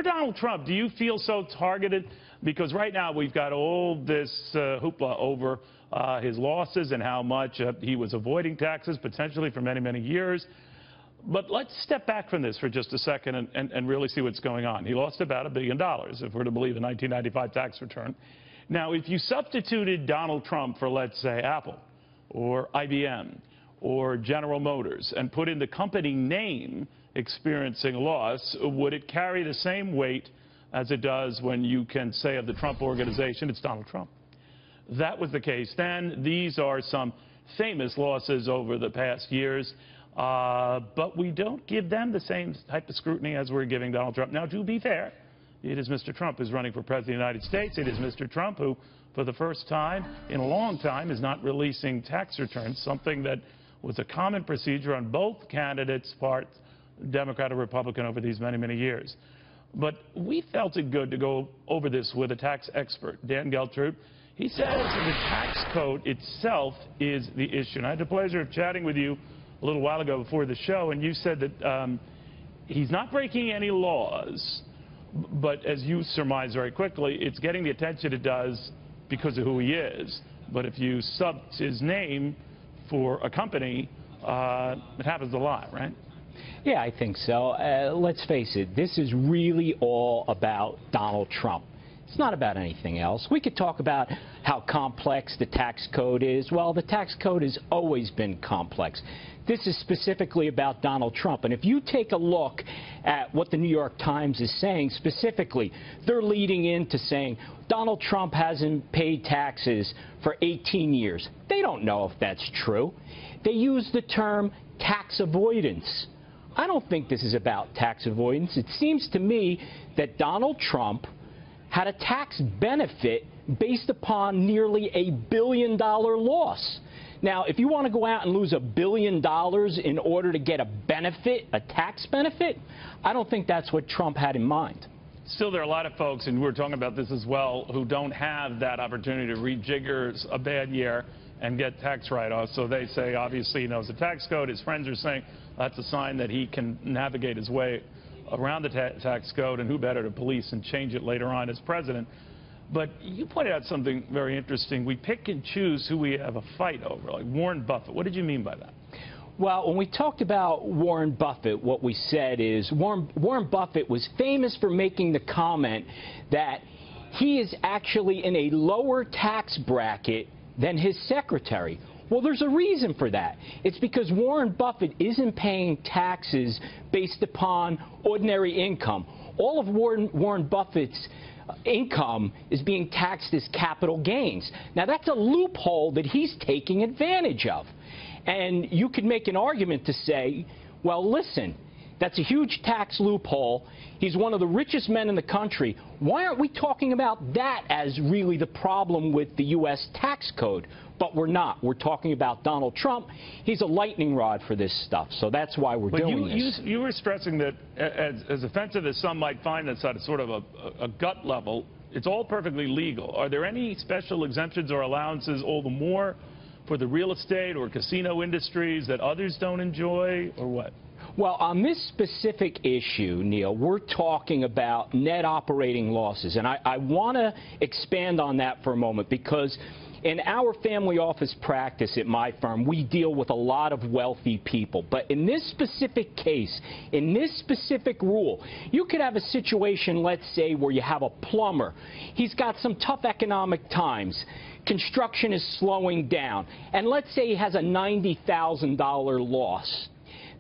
For Donald Trump, do you feel so targeted? Because right now we've got all this hoopla over his losses and how much he was avoiding taxes potentially for many, many years. But let's step back from this for just a second and really see what's going on. He lost about $1 billion, if we're to believe the 1995 tax return. Now, if you substituted Donald Trump for, let's say, Apple or IBM or General Motors and put in the company name experiencing loss, would it carry the same weight as it does when you can say of the Trump organization, it's Donald Trump? That was the case then. These are some famous losses over the past years, but we don't give them the same type of scrutiny as we're giving Donald Trump. Now, to be fair, it is Mr. Trump who's running for President of the United States. It is Mr. Trump who, for the first time in a long time, is not releasing tax returns, something that was a common procedure on both candidates' parts, Democrat or Republican, over these many, many years. But we felt it good to go over this with a tax expert, Dan Geltrude. He says the tax code itself is the issue. And I had the pleasure of chatting with you a little while ago before the show, and you said that he's not breaking any laws, but as you surmise very quickly, it's getting the attention it does because of who he is. But if you sub his name for a company, it happens a lot, right? Yeah, I think so. Let's face it, this is really all about Donald Trump. It's not about anything else. We could talk about how complex the tax code is. Well, the tax code has always been complex. This is specifically about Donald Trump. And if you take a look at what the New York Times is saying specifically, they're leading into saying Donald Trump hasn't paid taxes for 18 years. They don't know if that's true. They use the term tax avoidance. I don't think this is about tax avoidance. It seems to me that Donald Trump had a tax benefit based upon nearly $1 billion loss. Now, if you want to go out and lose $1 billion in order to get a benefit, a tax benefit, I don't think that's what Trump had in mind. Still, there are a lot of folks, and we were talking about this as well, who don't have that opportunity to rejigger a bad year and get tax write-offs. So they say, obviously, he knows the tax code. His friends are saying that's a sign that he can navigate his way around the tax code, and who better to police and change it later on as president. But you pointed out something very interesting. We pick and choose who we have a fight over, like Warren Buffett. What did you mean by that? Well, when we talked about Warren Buffett, what we said is Warren Buffett was famous for making the comment that he is actually in a lower tax bracket than his secretary. Well, there's a reason for that. It's because Warren Buffett isn't paying taxes based upon ordinary income. All of Warren Buffett's income is being taxed as capital gains. Now, that's a loophole that he's taking advantage of. And you could make an argument to say, well, listen, that's a huge tax loophole. He's one of the richest men in the country. Why aren't we talking about that as really the problem with the U.S. tax code? But we're not. We're talking about Donald Trump. He's a lightning rod for this stuff, so that's why we're doing this. You were stressing that, as offensive as some might find this at sort of a gut level, it's all perfectly legal. Are there any special exemptions or allowances, all the more for the real estate or casino industries, that others don't enjoy, or what? Well, on this specific issue, Neil, we're talking about net operating losses. And I want to expand on that for a moment, because in our family office practice at my firm, we deal with a lot of wealthy people. But in this specific case, in this specific rule, you could have a situation, let's say, where you have a plumber. He's got some tough economic times. Construction is slowing down. And let's say he has a $90,000 loss.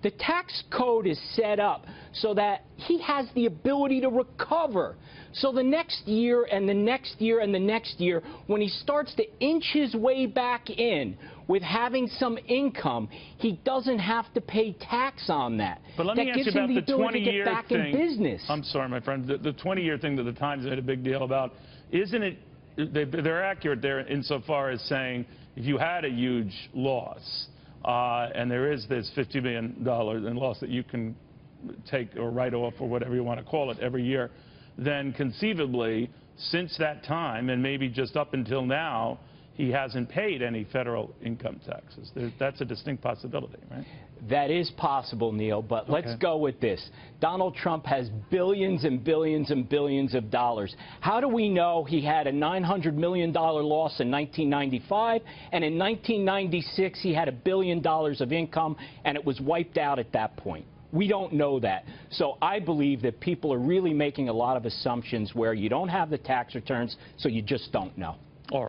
The tax code is set up so that he has the ability to recover. So the next year and the next year and the next year, when he starts to inch his way back in with having some income, he doesn't have to pay tax on that. But let me ask you about the 20-year thing. In business. I'm sorry, my friend. The 20-year thing that the Times made a big deal about, isn't it? They're accurate there insofar as saying if you had a huge loss, and there is this $50 million in loss that you can take or write off or whatever you want to call it every year, then conceivably, since that time, and maybe just up until now, he hasn't paid any federal income taxes. That's a distinct possibility, right? That is possible, Neil, but let's go with this. Donald Trump has billions and billions and billions of dollars. How do we know he had a $900 million loss in 1995, and in 1996 he had $1 billion of income, and it was wiped out at that point? We don't know that. So I believe that people are really making a lot of assumptions where you don't have the tax returns, so you just don't know.